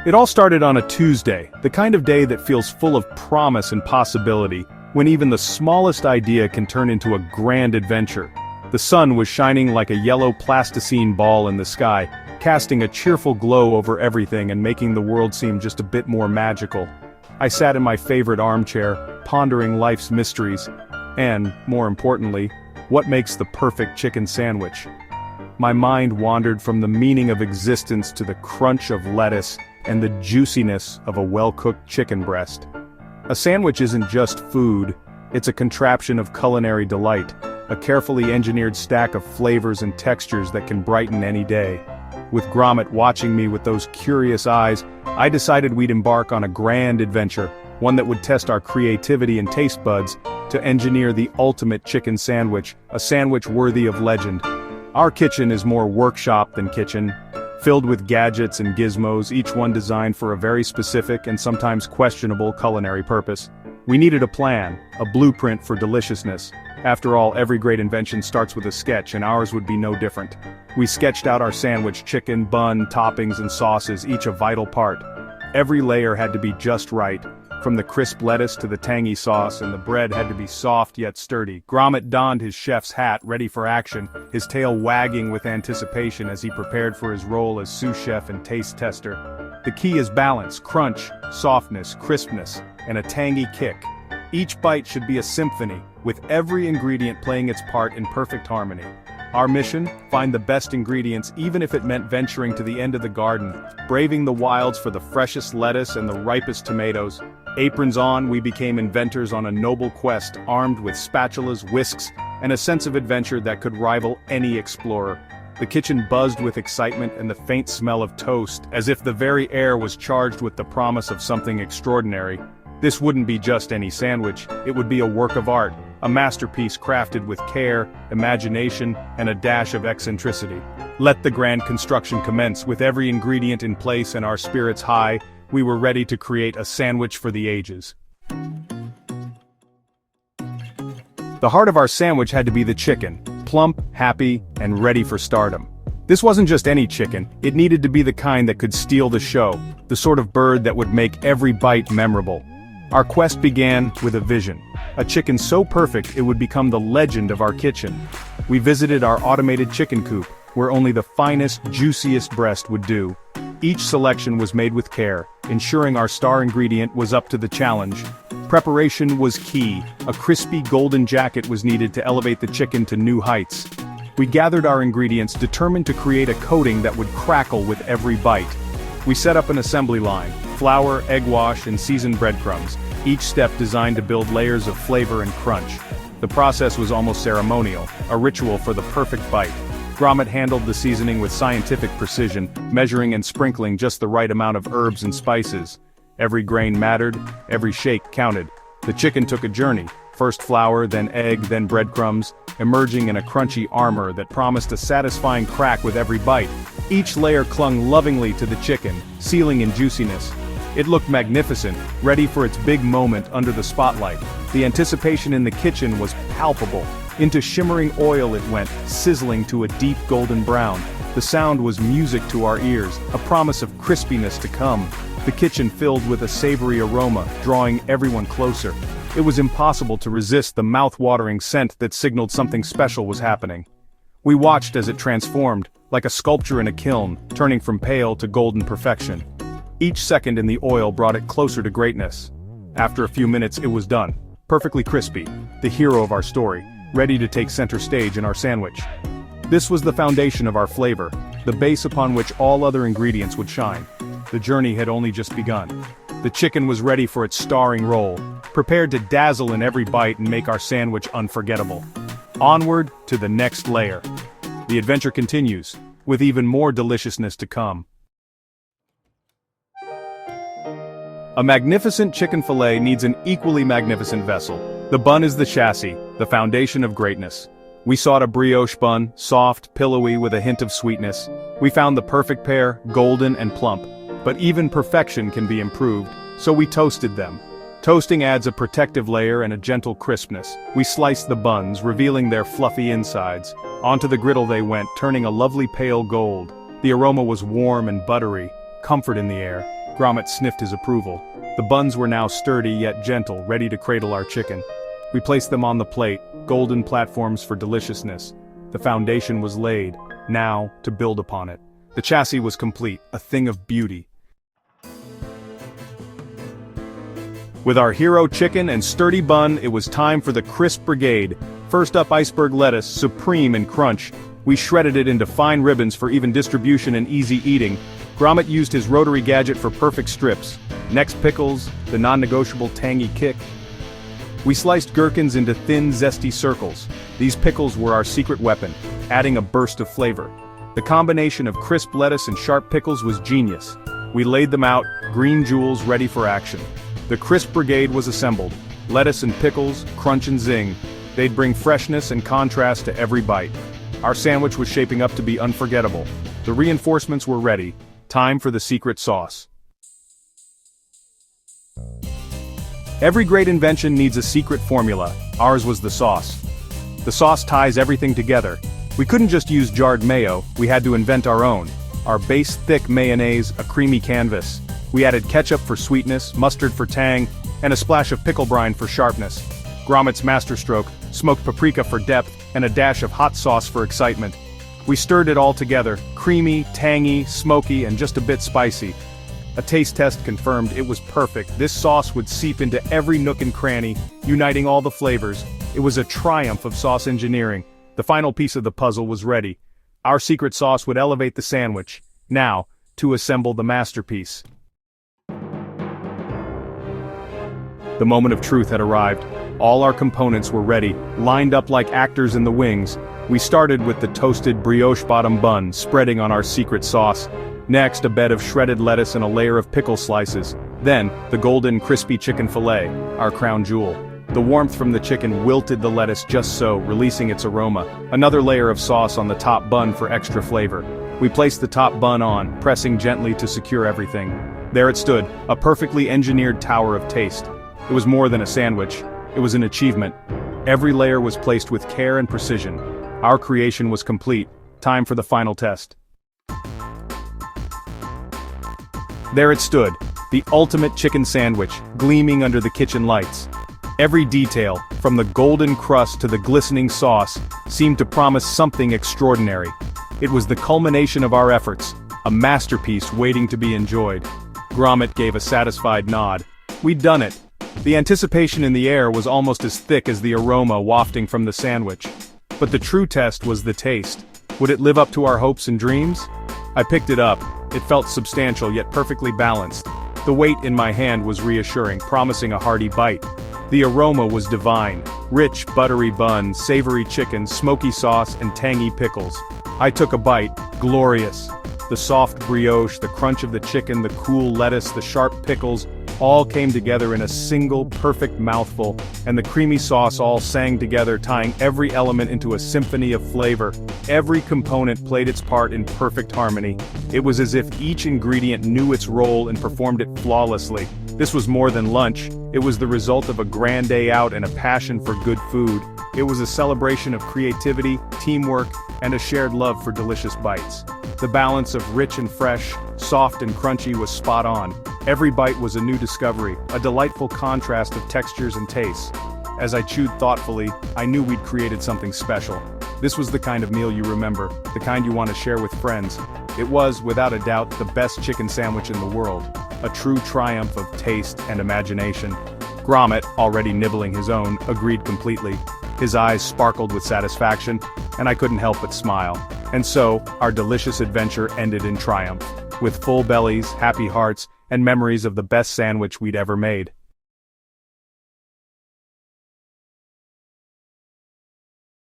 It all started on a Tuesday, the kind of day that feels full of promise and possibility, when even the smallest idea can turn into a grand adventure. The sun was shining like a yellow plasticine ball in the sky, casting a cheerful glow over everything and making the world seem just a bit more magical. I sat in my favorite armchair, pondering life's mysteries, and, more importantly, what makes the perfect chicken sandwich. My mind wandered from the meaning of existence to the crunch of lettuce and the juiciness of a well-cooked chicken breast. A sandwich isn't just food, it's a contraption of culinary delight, a carefully engineered stack of flavors and textures that can brighten any day. With Gromit watching me with those curious eyes, I decided we'd embark on a grand adventure, one that would test our creativity and taste buds, to engineer the ultimate chicken sandwich, a sandwich worthy of legend. Our kitchen is more workshop than kitchen, filled with gadgets and gizmos, each one designed for a very specific and sometimes questionable culinary purpose. We needed a plan, a blueprint for deliciousness. After all, every great invention starts with a sketch, and ours would be no different. We sketched out our sandwich: chicken, bun, toppings, and sauces, each a vital part. Every layer had to be just right, from the crisp lettuce to the tangy sauce, and the bread had to be soft yet sturdy. Gromit donned his chef's hat, ready for action, his tail wagging with anticipation as he prepared for his role as sous chef and taste tester. The key is balance: crunch, softness, crispness, and a tangy kick. Each bite should be a symphony, with every ingredient playing its part in perfect harmony. Our mission? Find the best ingredients, even if it meant venturing to the end of the garden, braving the wilds for the freshest lettuce and the ripest tomatoes. Aprons on, we became inventors on a noble quest, armed with spatulas, whisks, and a sense of adventure that could rival any explorer. The kitchen buzzed with excitement and the faint smell of toast, as if the very air was charged with the promise of something extraordinary. This wouldn't be just any sandwich, it would be a work of art, a masterpiece crafted with care, imagination, and a dash of eccentricity. Let the grand construction commence. With every ingredient in place and our spirits high, we were ready to create a sandwich for the ages. The heart of our sandwich had to be the chicken, plump, happy, and ready for stardom. This wasn't just any chicken, it needed to be the kind that could steal the show, the sort of bird that would make every bite memorable. Our quest began with a vision, a chicken so perfect it would become the legend of our kitchen. We visited our automated chicken coop, where only the finest, juiciest breast would do. Each selection was made with care, ensuring our star ingredient was up to the challenge. Preparation was key. A crispy golden jacket was needed to elevate the chicken to new heights. We gathered our ingredients, determined to create a coating that would crackle with every bite. We set up an assembly line: flour, egg wash, and seasoned breadcrumbs, each step designed to build layers of flavor and crunch. The process was almost ceremonial, a ritual for the perfect bite. Gromit handled the seasoning with scientific precision, measuring and sprinkling just the right amount of herbs and spices. Every grain mattered, every shake counted. The chicken took a journey, first flour, then egg, then breadcrumbs, emerging in a crunchy armor that promised a satisfying crack with every bite. Each layer clung lovingly to the chicken, sealing in juiciness. It looked magnificent, ready for its big moment under the spotlight. The anticipation in the kitchen was palpable. Into shimmering oil it went, sizzling to a deep golden brown. The sound was music to our ears, a promise of crispiness to come. The kitchen filled with a savory aroma, drawing everyone closer. It was impossible to resist the mouth-watering scent that signaled something special was happening. We watched as it transformed, like a sculpture in a kiln, turning from pale to golden perfection. Each second in the oil brought it closer to greatness. After a few minutes it was done, perfectly crispy, the hero of our story, ready to take center stage in our sandwich. This was the foundation of our flavor, the base upon which all other ingredients would shine. The journey had only just begun. The chicken was ready for its starring role, prepared to dazzle in every bite and make our sandwich unforgettable. Onward to the next layer. The adventure continues, with even more deliciousness to come. A magnificent chicken fillet needs an equally magnificent vessel. The bun is the chassis, the foundation of greatness. We sought a brioche bun, soft, pillowy, with a hint of sweetness. We found the perfect pair, golden and plump. But even perfection can be improved, so we toasted them. Toasting adds a protective layer and a gentle crispness. We sliced the buns, revealing their fluffy insides. Onto the griddle they went, turning a lovely pale gold. The aroma was warm and buttery, comfort in the air. Gromit sniffed his approval. The buns were now sturdy yet gentle, ready to cradle our chicken. We placed them on the plate, golden platforms for deliciousness. The foundation was laid, now to build upon it. The chassis was complete, a thing of beauty. With our hero chicken and sturdy bun, it was time for the crisp brigade. First up, iceberg lettuce, supreme in crunch. We shredded it into fine ribbons for even distribution and easy eating. Gromit used his rotary gadget for perfect strips. Next, pickles, the non-negotiable tangy kick. We sliced gherkins into thin, zesty circles. These pickles were our secret weapon, adding a burst of flavor. The combination of crisp lettuce and sharp pickles was genius. We laid them out, green jewels ready for action. The crisp brigade was assembled. Lettuce and pickles, crunch and zing. They'd bring freshness and contrast to every bite. Our sandwich was shaping up to be unforgettable. The reinforcements were ready. Time for the secret sauce. Every great invention needs a secret formula. Ours was the sauce. The sauce ties everything together. We couldn't just use jarred mayo, we had to invent our own. Our base-thick mayonnaise, a creamy canvas. We added ketchup for sweetness, mustard for tang, and a splash of pickle brine for sharpness. Gromit's masterstroke, smoked paprika for depth, and a dash of hot sauce for excitement. We stirred it all together, creamy, tangy, smoky, and just a bit spicy. A taste test confirmed it was perfect. This sauce would seep into every nook and cranny, uniting all the flavors. It was a triumph of sauce engineering. The final piece of the puzzle was ready. Our secret sauce would elevate the sandwich. Now, to assemble the masterpiece. The moment of truth had arrived. All our components were ready, lined up like actors in the wings. We started with the toasted brioche bottom bun, spreading on our secret sauce. Next, a bed of shredded lettuce and a layer of pickle slices. Then, the golden, crispy chicken fillet, our crown jewel. The warmth from the chicken wilted the lettuce just so, releasing its aroma. Another layer of sauce on the top bun for extra flavor. We placed the top bun on, pressing gently to secure everything. There it stood, a perfectly engineered tower of taste. It was more than a sandwich. It was an achievement. Every layer was placed with care and precision. Our creation was complete. Time for the final test. There it stood, the ultimate chicken sandwich, gleaming under the kitchen lights. Every detail, from the golden crust to the glistening sauce, seemed to promise something extraordinary. It was the culmination of our efforts, a masterpiece waiting to be enjoyed. Gromit gave a satisfied nod. We'd done it. The anticipation in the air was almost as thick as the aroma wafting from the sandwich. But the true test was the taste. Would it live up to our hopes and dreams? I picked it up. It felt substantial yet perfectly balanced. The weight in my hand was reassuring, promising a hearty bite. The aroma was divine. Rich, buttery bun, savory chicken, smoky sauce, and tangy pickles. I took a bite. Glorious. The soft brioche, the crunch of the chicken, the cool lettuce, the sharp pickles, all came together in a single, perfect mouthful, and the creamy sauce all sang together, tying every element into a symphony of flavor. Every component played its part in perfect harmony. It was as if each ingredient knew its role and performed it flawlessly. This was more than lunch. It was the result of a grand day out and a passion for good food. It was a celebration of creativity, teamwork, and a shared love for delicious bites. The balance of rich and fresh, soft and crunchy was spot on. Every bite was a new discovery, a delightful contrast of textures and tastes. As I chewed thoughtfully, I knew we'd created something special. This was the kind of meal you remember, the kind you want to share with friends. It was, without a doubt, the best chicken sandwich in the world. A true triumph of taste and imagination. Gromit, already nibbling his own, agreed completely. His eyes sparkled with satisfaction, and I couldn't help but smile. And so, our delicious adventure ended in triumph, with full bellies, happy hearts, and memories of the best sandwich we'd ever made.